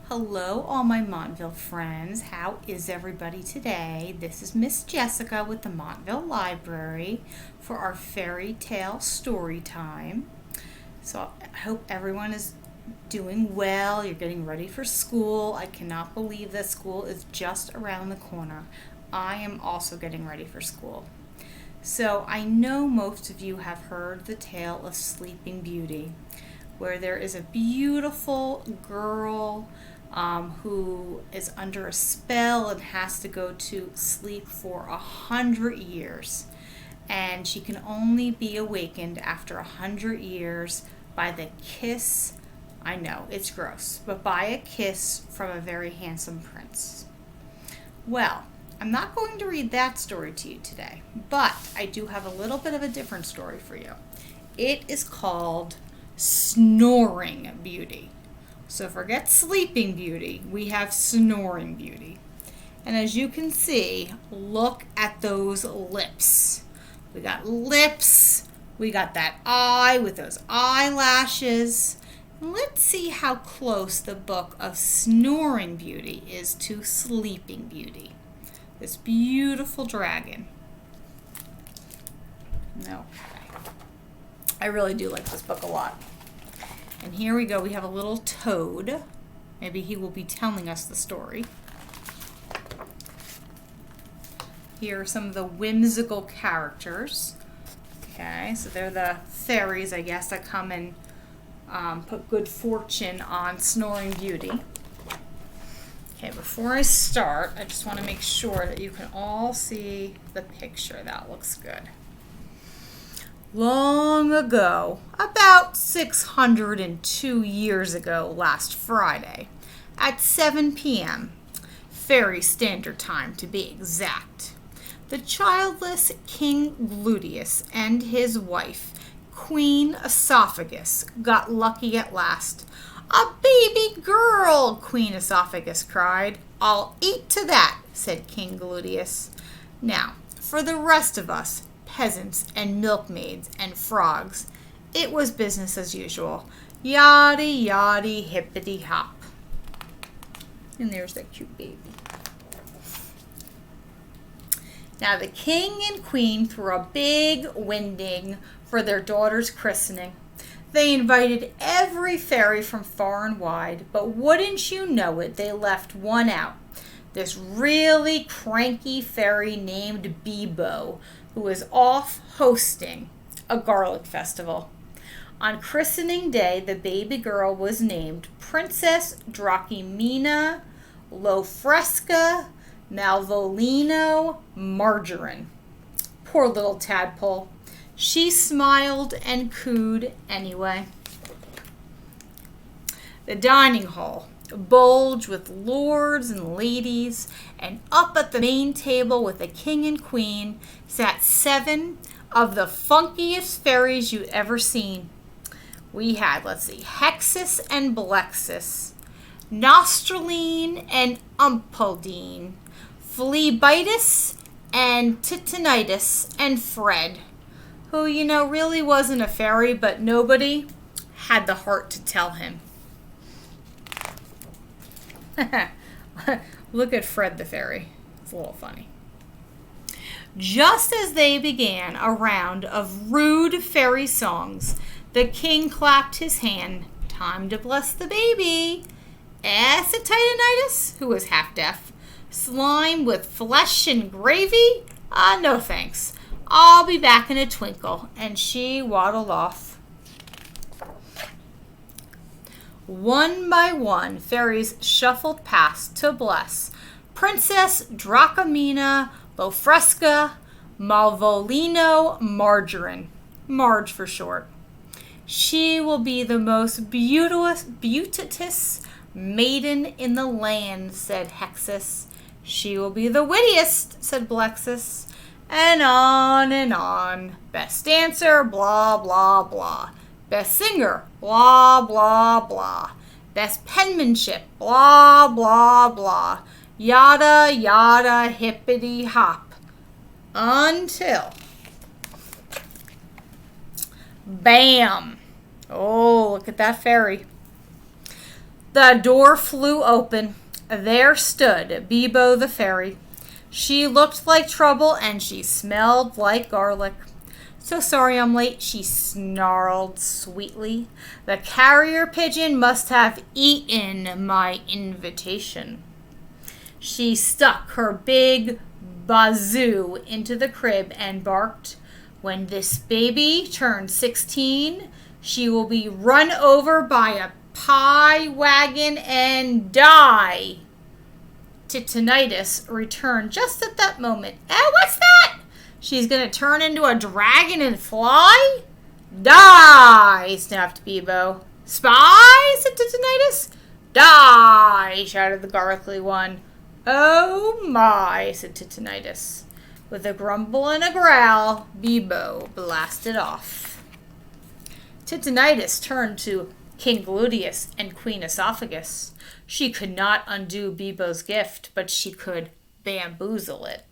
Hello, all my Montville friends. How is everybody today? This is Miss Jessica with the Montville Library for our fairy tale story time. So I hope everyone is doing well. You're getting ready for school. I cannot believe that school is just around the corner. I am also getting ready for school. So I know most of you have heard the tale of Sleeping Beauty, where there is a beautiful girl who is under a spell and has to go to sleep for 100 years. And she can only be awakened after 100 years by the kiss, I know, it's gross, but by a kiss from a very handsome prince. Well, I'm not going to read that story to you today, but I do have a little bit of a different story for you. It is called Snoring Beauty. So forget Sleeping Beauty, we have Snoring Beauty. And as you can see, look at those lips. We got lips, we got that eye with those eyelashes. Let's see how close the book of Snoring Beauty is to Sleeping Beauty. This beautiful dragon. Okay. I really do like this book a lot. And here we go. We have a little toad. Maybe he will be telling us the story. Here are some of the whimsical characters. Okay, so they're the fairies, I guess, that come and put good fortune on Snoring Beauty. Okay, before I start, I just want to make sure that you can all see the picture. That looks good. Long ago, about 602 years ago last Friday, at 7 p.m., Fairy Standard Time to be exact, the childless King Gluteus and his wife, Queen Esophagus, got lucky at last. "A baby girl!" Queen Esophagus cried. "I'll eat to that," said King Gluteus. Now, for the rest of us, peasants and milkmaids and frogs, it was business as usual. Yaddy, yaddy, hippity hop. And there's that cute baby. Now the king and queen threw a big winding for their daughter's christening. They invited every fairy from far and wide, but wouldn't you know it, they left one out. This really cranky fairy named Bebo, who was off hosting a garlic festival. On christening day, the baby girl was named Princess Drachimina Lofresca Malvolino Margarine. Poor little tadpole. She smiled and cooed anyway. The dining hall bulged with lords and ladies, and up at the main table with the king and queen sat 7 of the funkiest fairies you'd ever seen. We had, Hexus and Blexus, Nostraline and Umpaldine, Phlebitis and Titanitis, and Fred, who, really wasn't a fairy, but nobody had the heart to tell him. Look at Fred the fairy. It's a little funny. Just as they began a round of rude fairy songs, the king clapped his hand. Time to bless the baby. Acetitanitis, who was half deaf. Slime with flesh and gravy? No thanks. I'll be back in a twinkle. And she waddled off. One by one, fairies shuffled past to bless Princess Drachimina Lofresca Malvolino Margarine, Marge for short. She will be the most beauteous maiden in the land, said Hexus. She will be the wittiest, said Blexus. And on and on. Best dancer, blah, blah, blah. Best singer, blah, blah, blah. Best penmanship, blah, blah, blah. Yada, yada, hippity hop. Until, bam. Oh, look at that fairy. The door flew open. There stood Bibo the fairy. She looked like trouble and she smelled like garlic. "So sorry I'm late," she snarled sweetly. "The carrier pigeon must have eaten my invitation." She stuck her big bazoo into the crib and barked, "When this baby turns 16, she will be run over by a pie wagon and die." Titanitis returned just at that moment. What's that? She's going to turn into a dragon and fly? Die, snapped Bibo. Spy, said Titanitis. Die, shouted the garlicky one. Oh my, said Titanitis. With a grumble and a growl, Bibo blasted off. Titanitis turned to King Gluteus and Queen Esophagus. She could not undo Bibo's gift, but she could bamboozle it.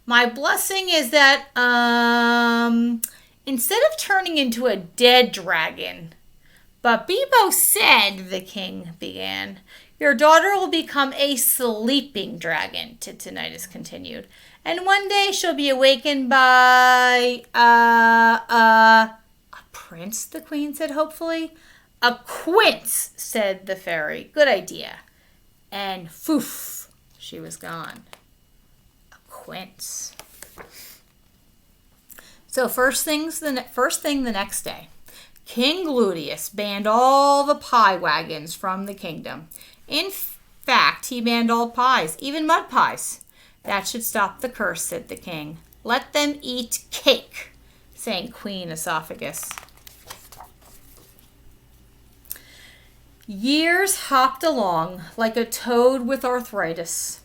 "My blessing is that, instead of turning into a dead dragon..." "But Bibo said," the king began. "Your daughter will become a sleeping dragon," Titanitis continued. "And one day she'll be awakened by, a prince," the queen said hopefully. "A quince," said the fairy. "Good idea." And foof, she was gone. A quince. So first thing the next day, King Gluteus banned all the pie wagons from the kingdom. In fact, he banned all pies, even mud pies. "That should stop the curse," said the king. "Let them eat cake," sang Queen Esophagus. Years hopped along like a toad with arthritis.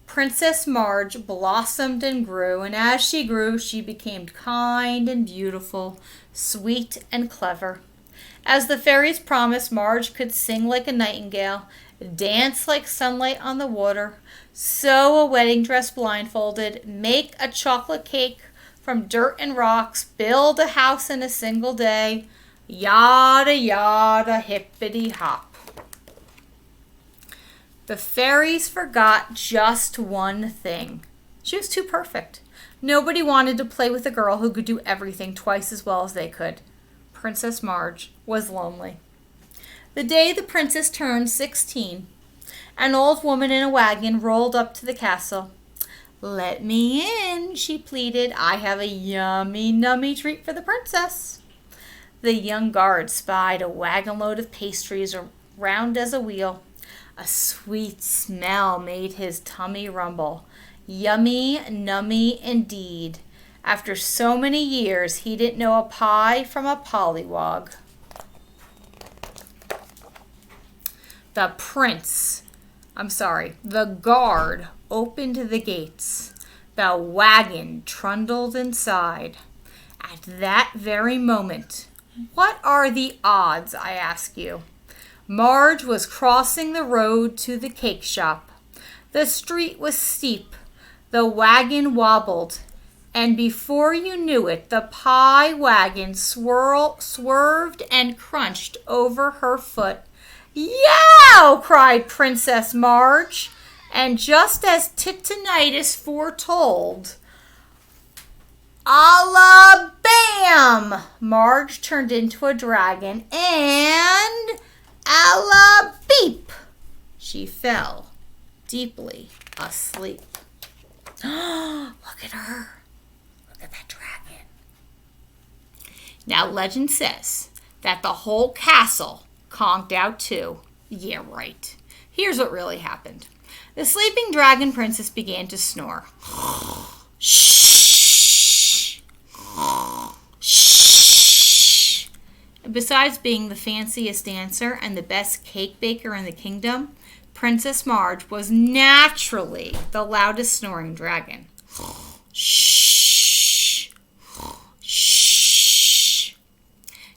Princess Marge blossomed and grew, and as she grew, she became kind and beautiful, sweet and clever. As the fairies promised, Marge could sing like a nightingale, dance like sunlight on the water, sew a wedding dress blindfolded, make a chocolate cake from dirt and rocks, build a house in a single day, yada yada hippity hop. The fairies forgot just one thing. She was too perfect. Nobody wanted to play with a girl who could do everything twice as well as they could. Princess Marge was lonely. The day the princess turned 16, an old woman in a wagon rolled up to the castle. "Let me in," she pleaded. "I have a yummy, nummy treat for the princess." The young guard spied a wagon load of pastries round as a wheel. A sweet smell made his tummy rumble. Yummy, nummy indeed. After so many years, he didn't know a pie from a pollywog. The guard opened the gates. The wagon trundled inside. At that very moment, what are the odds, I ask you? Marge was crossing the road to the cake shop. The street was steep. The wagon wobbled. And before you knew it, the pie wagon swerved and crunched over her foot. "Yow!" cried Princess Marge. And just as Titanitis foretold, a la bam! Marge turned into a dragon and a la beep! She fell deeply asleep. Look at her. Look at that dragon. Now legend says that the whole castle conked out too. Yeah, right. Here's what really happened. The sleeping dragon princess began to snore. Shh. Shh. And besides being the fanciest dancer and the best cake baker in the kingdom, Princess Marge was naturally the loudest snoring dragon. Shh. Shh.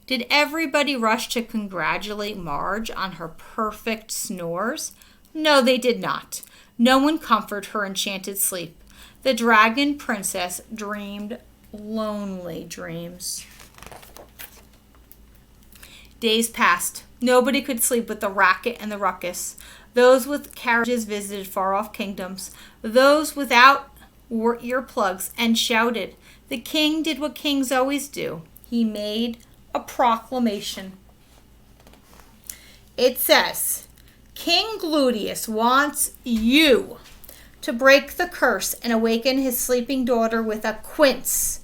Did everybody rush to congratulate Marge on her perfect snores? No, they did not. No one comforted her enchanted sleep. The dragon princess dreamed lonely dreams. Days passed. Nobody could sleep with the racket and the ruckus. Those with carriages visited far-off kingdoms. Those without wore earplugs and shouted. The king did what kings always do. He made a proclamation. It says, King Gluteus wants you to break the curse and awaken his sleeping daughter with a quince.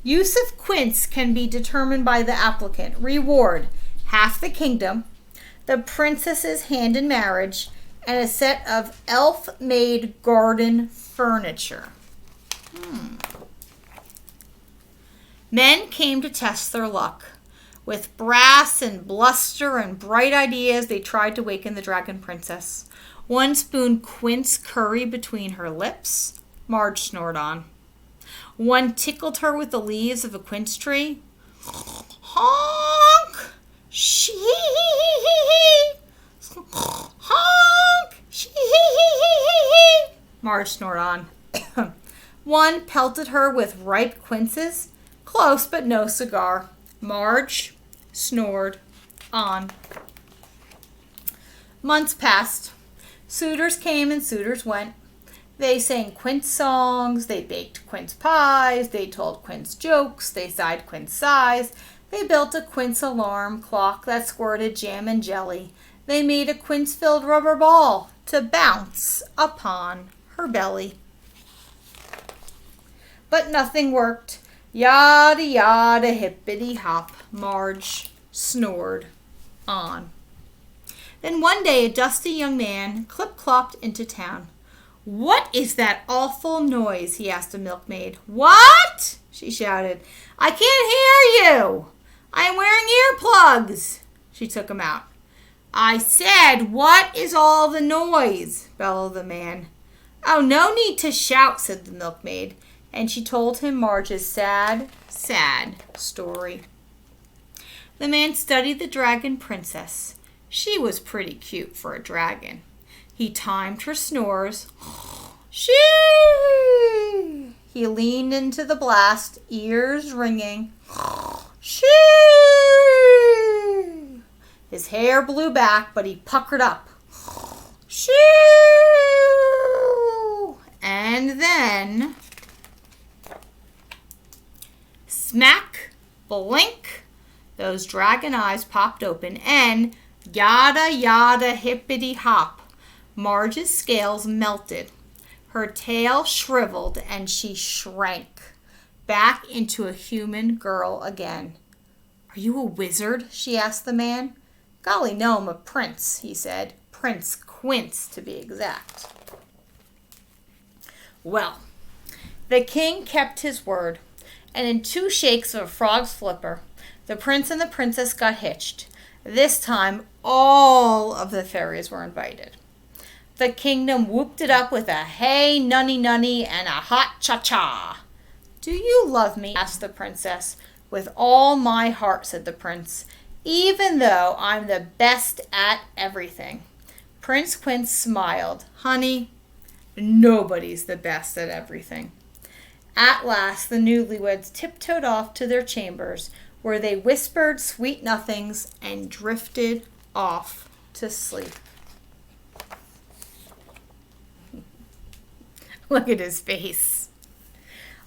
Use of quince can be determined by the applicant. Reward, half the kingdom, the princess's hand in marriage, and a set of elf-made garden furniture. Men came to test their luck. With brass and bluster and bright ideas, they tried to waken the dragon princess. One spooned quince curry between her lips. Marge snored on. One tickled her with the leaves of a quince tree. Honk! Shee! Honk! Shee! Marge snored on. One pelted her with ripe quinces. Close, but no cigar. Marge snored on. Months passed. Suitors came and suitors went. They sang quince songs, they baked quince pies, they told quince jokes, they sighed quince sighs. They built a quince alarm clock that squirted jam and jelly. They made a quince-filled rubber ball to bounce upon her belly. But nothing worked. Yada yada hippity hop. Marge snored on. Then one day a dusty young man clip-clopped into town. What is that awful noise? He asked a milkmaid. What? She shouted. I can't hear you. I'm wearing earplugs. She took him out. I said, what is all the noise? Bellowed the man. Oh, no need to shout, said the milkmaid. And she told him Marge's sad, sad story. The man studied the dragon princess. She was pretty cute for a dragon. He timed her snores. Shee! He leaned into the blast, ears ringing. Shee! His hair blew back, but he puckered up. Shee! And then, smack, blink, those dragon eyes popped open, and yada yada hippity hop. Marge's scales melted. Her tail shriveled, and she shrank back into a human girl again. Are you a wizard? She asked the man. Golly, no, I'm a prince, he said. Prince Quince, to be exact. Well, the king kept his word, and in 2 shakes of a frog's flipper, the prince and the princess got hitched. This time, all of the fairies were invited. The kingdom whooped it up with a hey, nunny, nunny, and a hot cha-cha. Do you love me? Asked the princess. With all my heart, said the prince, even though I'm the best at everything. Prince Quince smiled. Honey, nobody's the best at everything. At last, the newlyweds tiptoed off to their chambers, where they whispered sweet nothings and drifted off to sleep. Look at his face.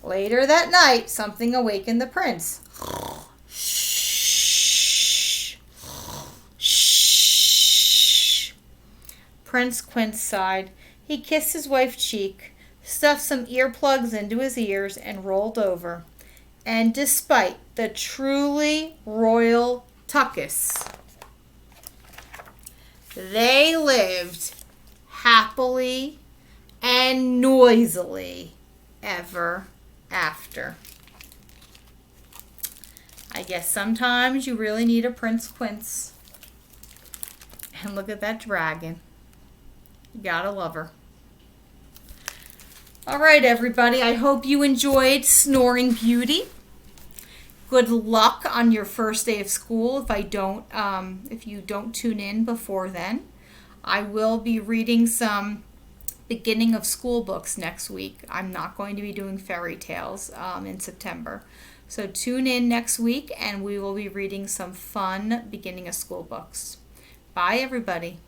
Later that night, something awakened the prince. Shh. Shh. Prince Quince sighed. He kissed his wife's cheek, stuffed some earplugs into his ears, and rolled over. And despite the truly royal tuckus, they lived happily and noisily ever after. I guess sometimes you really need a Prince Quince. And look at that dragon. You gotta love her. All right, everybody. I hope you enjoyed Snoring Beauty. Good luck on your first day of school. If you don't tune in before then, I will be reading some beginning of school books next week. I'm not going to be doing fairy tales in September. So tune in next week and we will be reading some fun beginning of school books. Bye, everybody.